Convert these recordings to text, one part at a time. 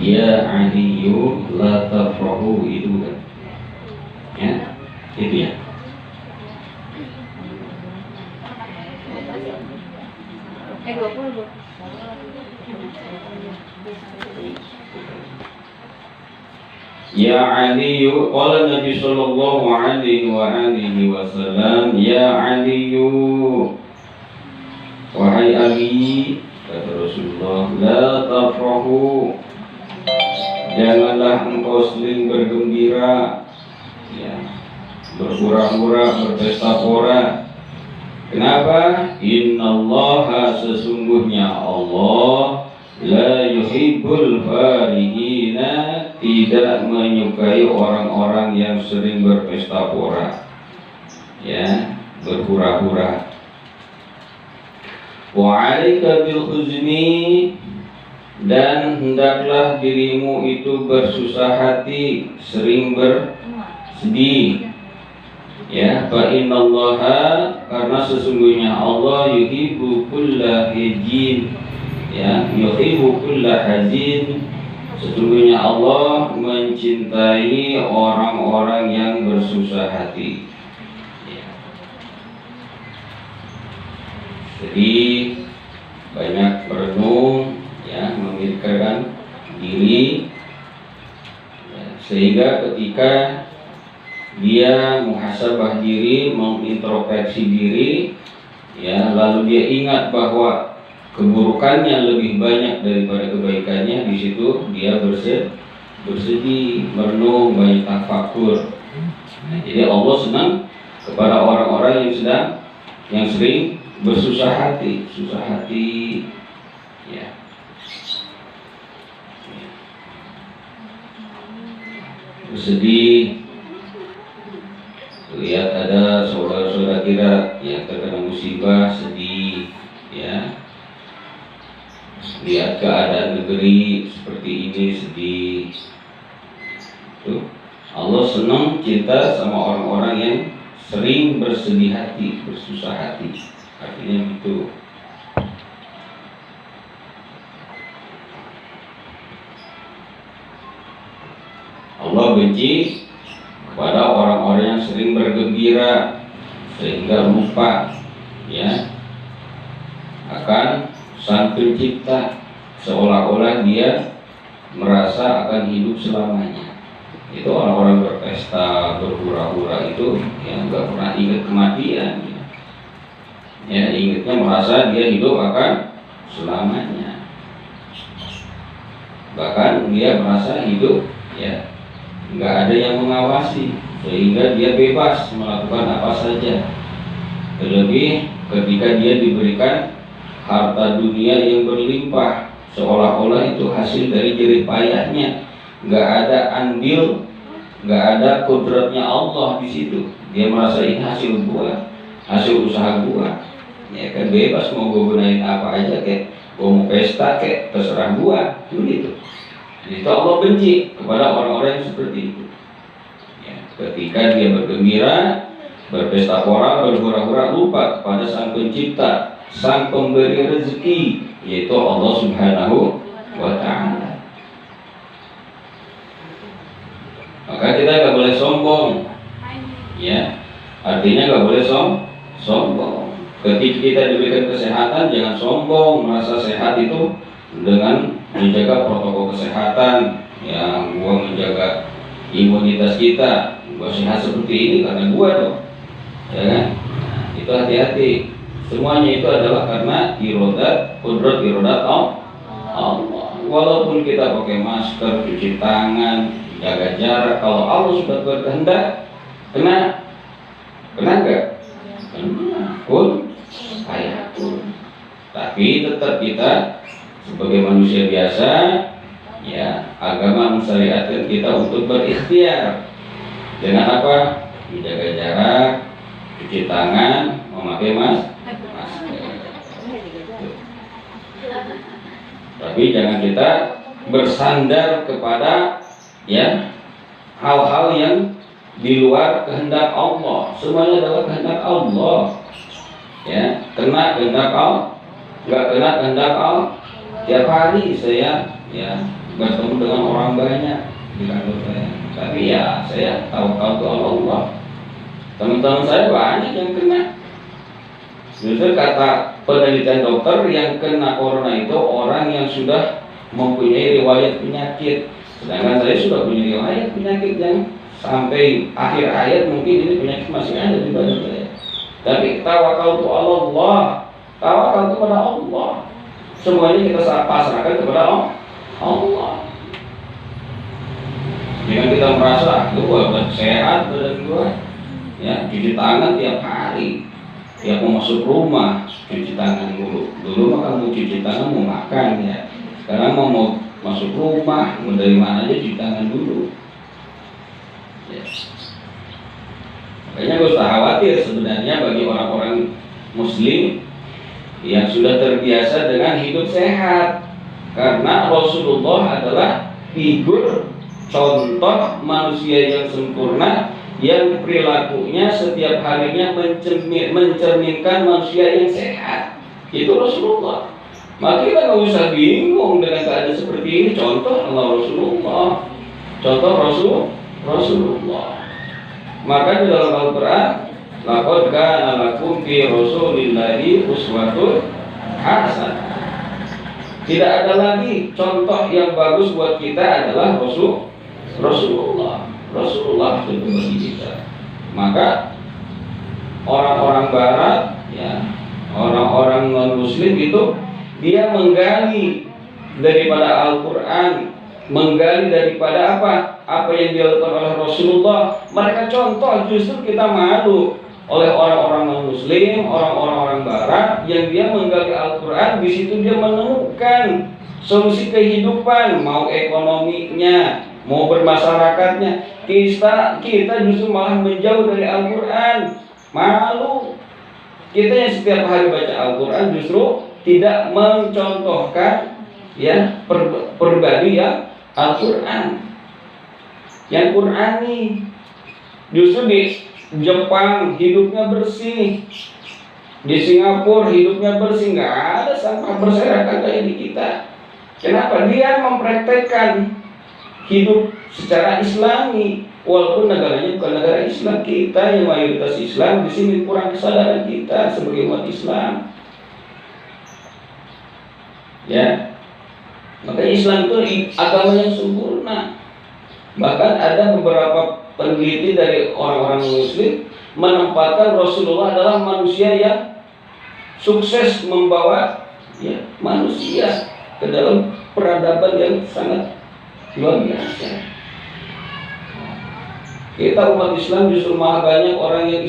Ya Aliyu la tafrahu, itu bukan? Ya, itu ya. Ya Aliyu, qala Nabi sallallahu alaihi wa alihi wasallam, ya Aliyu, wahai Ali, kata Rasulullah, la tafrahu, janganlah engkau sering bergembira, ya, berhura-hura, berpesta pora. Kenapa? Innallaha, sesungguhnya Allah, la yuhibbul farihina, tidak menyukai orang-orang yang sering berpesta pora, ya, berhura-hura. Wa 'alaika bil huzni, dan hendaklah dirimu itu bersusah hati, sering bersedih. Ya, fa innallaha, karena sesungguhnya Allah, yuhibbu kulla hijin, ya, yuhibbu kulla hazin, sesungguhnya Allah mencintai orang-orang yang bersusah hati. Ya. Jadi banyak merenung, ya, memikirkan diri, ya, sehingga ketika dia muhasabah diri, mengintrospeksi diri, ya, lalu dia ingat bahwa keburukannya lebih banyak daripada kebaikannya, di situ dia bersedih, merenung, banyak tafakur. Nah, jadi Allah senang kepada orang-orang yang sering bersusah hati, ya. Bersedih, lihat ada saudara-saudara kita yang terkena musibah, sedih, ya. Lihat keadaan negeri seperti ini, sedih. Tuh, Allah senang, cinta sama orang-orang yang sering bersedih hati, bersusah hati. Artinya gitu. Allah benci kepada orang-orang yang sering bergembira sehingga lupa, ya, akan Sang Pencipta, seolah-olah dia merasa akan hidup selamanya. Itu orang-orang berpesta, berhura-hura itu yang nggak pernah ingat kematian, ya. Ya, ingatnya merasa dia hidup akan selamanya. Bahkan dia merasa hidup, ya, nggak ada yang mengawasi, sehingga dia bebas melakukan apa saja. Terlebih ketika dia diberikan harta dunia yang berlimpah, seolah-olah itu hasil dari jerih payahnya, nggak ada andil, nggak ada kodratnya Allah di situ. Dia merasa ini hasil gua, hasil usaha gua, ya kan, bebas mau gua gunain apa aja, kayak gua mau pesta kayak terserah gua, gitu. Jadi Allah benci kepada orang-orang yang seperti itu. Ya, ketika dia bergembira, berpesta pora, berhura-hura, lupa kepada Sang Pencipta, Sang Pemberi rezeki, yaitu Allah Subhanahu wa Ta'ala. Maka kita nggak boleh sombong, ya. Artinya nggak boleh sombong. Ketika kita diberikan kesehatan, jangan sombong, merasa sehat itu dengan menjaga protokol kesehatan, yang gua menjaga imunitas kita, gua sehat seperti ini karena gua dong, ya kan? Nah, itu hati-hati. Semuanya itu adalah karena kudrat irodat Allah. Walaupun kita pakai masker, cuci tangan, jaga jarak, kalau Allah sudah berkehendak, kena enggak? Kena pun, kayak pun. Tapi tetap kita sebagai manusia biasa, ya, agama mensyariatkan kita untuk berikhtiar dengan apa? Menjaga jarak, cuci tangan, memakai masker. Tapi jangan kita bersandar kepada, ya, hal-hal yang di luar kehendak Allah. Semuanya adalah kehendak Allah. Ya, kena kehendak Allah, nggak kena kehendak Allah. Tiap hari saya bertemu dengan orang banyak di kantor saya, tapi ya saya tawakal ke Allah. Teman-teman saya banyak yang kena. Justru kata penelitian dokter, yang kena corona itu orang yang sudah mempunyai riwayat penyakit. Sedangkan saya sudah punya riwayat penyakit yang sampai akhir hayat mungkin ini penyakit masih ada di badan saya. Tapi tawakal ke Allah, tawakal kepada Allah. Semuanya kita pasrahkan kepada Allah. Jangan kita merasa gua sehat badan gua, ya cuci tangan tiap hari. Tiap mau masuk rumah cuci tangan dulu. Dulu mah kamu cuci tangan mau makan ya. Sekarang mau masuk rumah, mau dari mana aja cuci tangan dulu. Ya. Makanya gak usah khawatir sebenarnya bagi orang-orang Muslim yang sudah terbiasa dengan hidup sehat, karena Rasulullah adalah figur contoh manusia yang sempurna, yang perilakunya setiap harinya mencerminkan manusia yang sehat. Itu Rasulullah. Maka kita nggak usah bingung dengan keadaan seperti ini. Contoh Allah Rasulullah, contoh Rasulullah. Maka di dalam Al-Quran, laqad kana lakum fi Rasulillahi uswatun hasanah. Tidak ada lagi contoh yang bagus buat kita adalah Rasulullah itu bagi kita. Maka orang-orang Barat, ya, orang-orang non-Muslim itu dia menggali daripada Al-Quran, menggali daripada apa yang dilakukan oleh Rasulullah. Mereka contoh, justru kita malu oleh orang-orang non-Muslim, orang-orang Barat yang dia menggali Al-Quran. Di situ dia menemukan solusi kehidupan, mau ekonominya, mau bermasyarakatnya. Kita justru malah menjauh dari Al-Quran, malu. Kita yang setiap hari baca Al-Quran justru tidak mencontohkan ya pribadi yang Al-Quran, yang Qurani. Justru di Jepang hidupnya bersih, di Singapura hidupnya bersih, nggak ada sampah berserakan kayak di kita. Kenapa? Dia mempraktekkan hidup secara Islami, walaupun negaranya bukan negara Islam. Kita yang mayoritas Islam di sini kurang kesadaran kita sebagai umat Islam. Ya, makanya Islam itu agama yang sempurna. Bahkan ada beberapa peneliti dari orang-orang Muslim menempatkan Rasulullah adalah manusia yang sukses membawa manusia ke dalam peradaban yang sangat luar biasa. Kita umat Islam justru malah banyak orang yang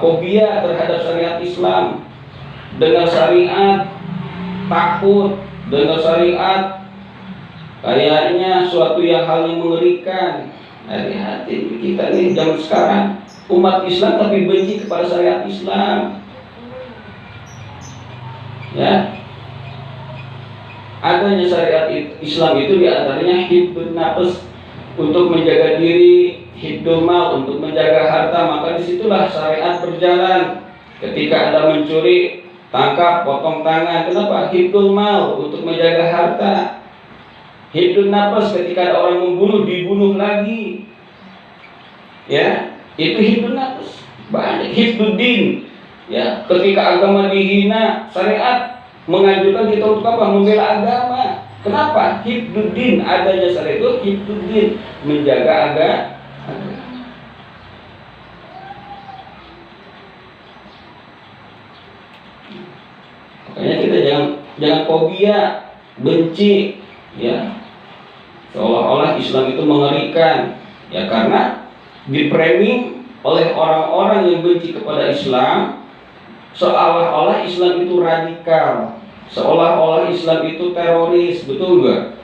fobia terhadap syariat Islam. Dengar syariat takut, dengar syariat kayaknya suatu hal yang mengerikan. Hati-hati kita nih zaman sekarang umat Islam tapi benci kepada syariat Islam. Ya, adanya syariat Islam itu diantaranya hibdun nafs, untuk menjaga diri, hibdul mal, untuk menjaga harta. Maka disitulah syariat berjalan. Ketika Anda mencuri, tangkap, potong tangan. Kenapa? Hibdul mal, untuk menjaga harta. Hibdun nafs, ketika ada orang membunuh, dibunuh lagi. Ya, itu hibdun nafs. Banyak hibduddin. Ya, ketika agama dihina, syariat menganjurkan kita untuk apa? Membela agama. Kenapa? Hibduddin, adanya syariat itu hibduddin, menjaga agama. Makanya kita jangan fobia, benci, ya, seolah-olah Islam itu mengerikan, ya, karena dipraming oleh orang-orang yang benci kepada Islam, seolah-olah Islam itu radikal, seolah-olah Islam itu teroris. Betul nggak?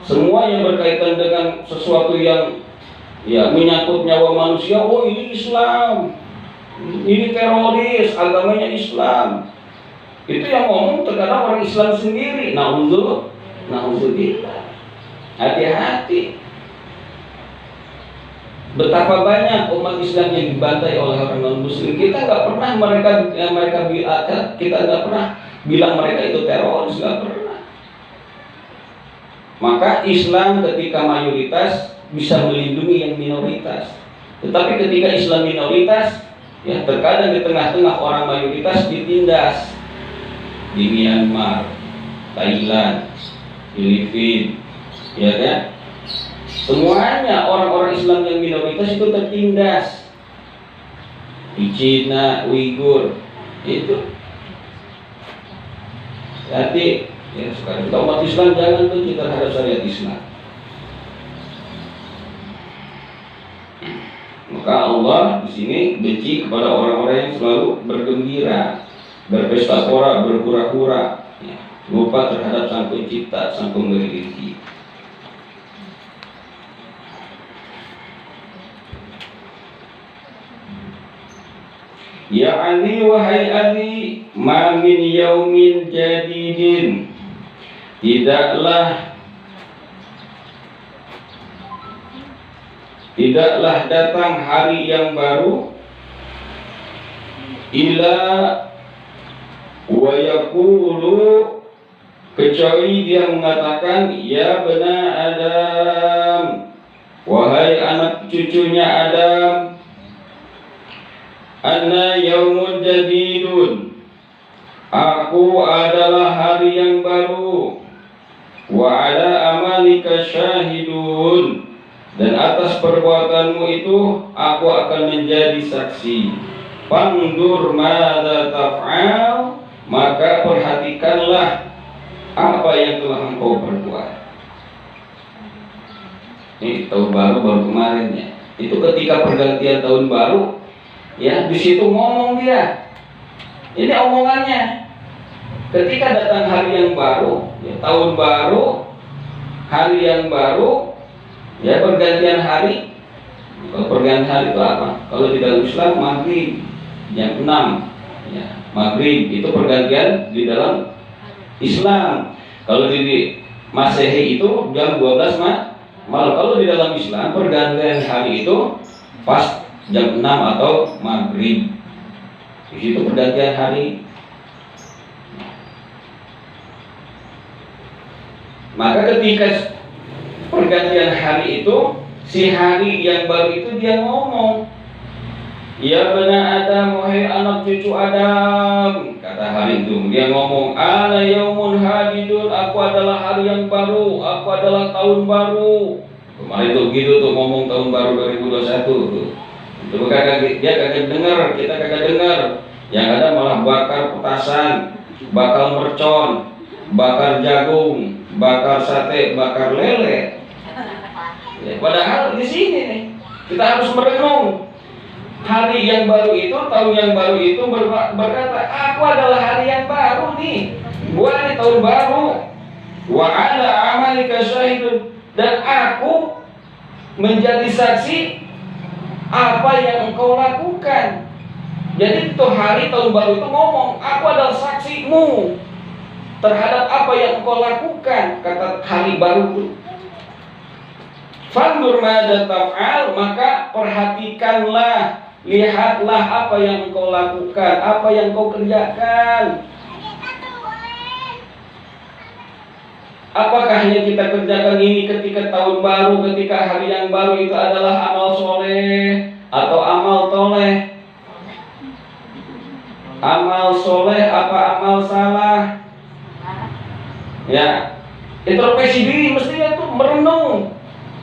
Semua yang berkaitan dengan sesuatu yang menyangkut nyawa manusia, oh ini Islam, ini teroris, agamanya Islam. Itu yang ngomong terkadang orang Islam sendiri. Na'udzubillah. Hati-hati. Betapa banyak umat Islam yang dibantai oleh orang non Muslim. Kita nggak pernah kita nggak pernah bilang mereka itu teroris, nggak pernah. Maka Islam ketika mayoritas bisa melindungi yang minoritas. Tetapi ketika Islam minoritas, ya terkadang di tengah-tengah orang mayoritas ditindas. Di Myanmar, Thailand, Filipina, ya kan? Semuanya orang-orang Islam yang minoritas itu tertindas. Di Cina, Uighur, itu. Jadi, ya sekarang kita umat Islam jangan benci terhadap syariat Islam. Maka Allah di sini benci kepada orang-orang yang selalu bergembira, berpesta pora, berhura-hura, ya, lupa terhadap Sang Pencipta, Sang Pemberi rezeki. Ya Ali wahai Ali, ma min yaumin jadidin, tidaklah datang hari yang baru, ila wa yaqulu, kecuali dia mengatakan, ya bena Adam, wahai anak cucunya Adam, anna yaumun jadidun, aku adalah hari yang baru, wa ala amalika syahidun, dan atas perbuatanmu itu aku akan menjadi saksi. Pandur madza taf'al, maka perhatikanlah apa yang telah engkau perbuat. Ini tahun baru kemarin ya. Itu ketika pergantian tahun baru. Ya, di situ ngomong dia. Ini omongannya. Ketika datang hari yang baru, ya, tahun baru, hari yang baru, ya pergantian hari. Kalau pergantian hari itu apa? Kalau di dalam Islam maghrib jam 6, ya, maghrib itu pergantian di dalam Islam. Kalau di Masehi itu jam 12 malam. Kalau di dalam Islam pergantian hari itu pas jam 6 atau maghrib. Di situ pergantian hari. Maka ketika pergantian hari itu, si hari yang baru itu dia ngomong, ya bena Adam, wahai anak cucu Adam, kata hari itu. Dia ngomong, ana yaumun hadidun, aku adalah hari yang baru, aku adalah tahun baru. Kemarin tuh gitu tuh ngomong tahun baru 2021 tuh. Itu dia kagak dengar, kita kagak dengar. Yang ada malah bakar petasan, bakar mercon, bakar jagung, bakar sate, bakar lele. Ya, padahal di sini nih kita harus merenung. Hari yang baru itu, tahun yang baru itu berkata, aku adalah hari yang baru nih. Gua nih tahun baru. Wa ala amalika syahidun, dan aku menjadi saksi apa yang engkau lakukan. Jadi itu hari tahun baru itu ngomong, aku adalah saksimu terhadap apa yang engkau lakukan, kata hari baru itu. Fandur madza taf'al, maka perhatikanlah, lihatlah apa yang engkau lakukan, apa yang engkau kerjakan. Apakah hanya kita kerjakan ini ketika tahun baru, ketika hari yang baru itu adalah amal soleh atau amal toleh? Amal soleh apa amal salah? Ya, introspeksi diri mestinya tuh merenung,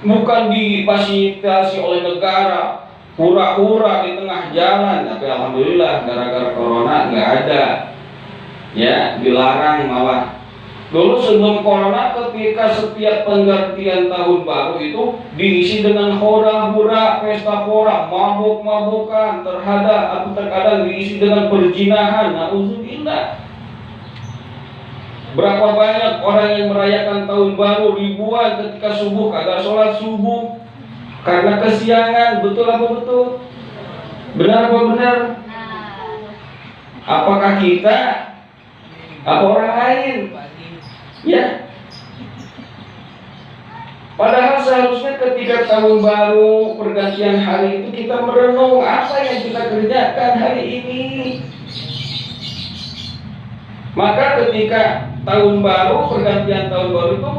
bukan difasilitasi oleh negara, hura-hura di tengah jalan. Tapi alhamdulillah gara-gara corona nggak ada, ya dilarang malah. Dulu sebelum corona, ketika setiap penggantian tahun baru itu diisi dengan hura-hura, pesta pora, mabuk-mabukan, terkadang diisi dengan perzinahan. Nauzubillah. Berapa banyak orang yang merayakan tahun baru ribuan ketika subuh kagak sholat subuh karena kesiangan. Betul apa betul? Benar apa benar? Apakah kita? Apa orang lain? Ya, Padahal seharusnya ketika tahun baru, pergantian hari itu kita merenung apa yang kita kerjakan hari ini. Maka ketika tahun baru, pergantian tahun baru itu,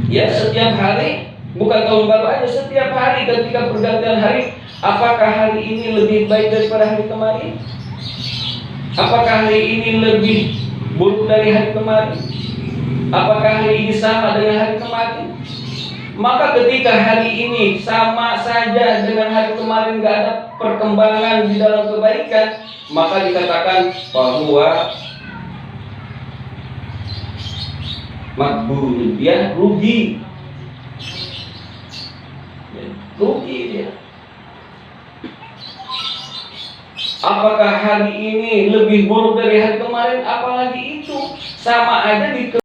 ya setiap hari, bukan tahun baru aja, setiap hari ketika pergantian hari, apakah hari ini lebih baik daripada hari kemarin? Apakah hari ini lebih buruk dari hari kemarin? Apakah hari ini sama dengan hari kemarin? Maka ketika hari ini sama saja dengan hari kemarin, gak ada perkembangan di dalam kebaikan, maka dikatakan bahwa makbul, dia rugi. Rugi dia. Apakah hari ini lebih buruk dari hari kemarin? Apalagi itu sama aja di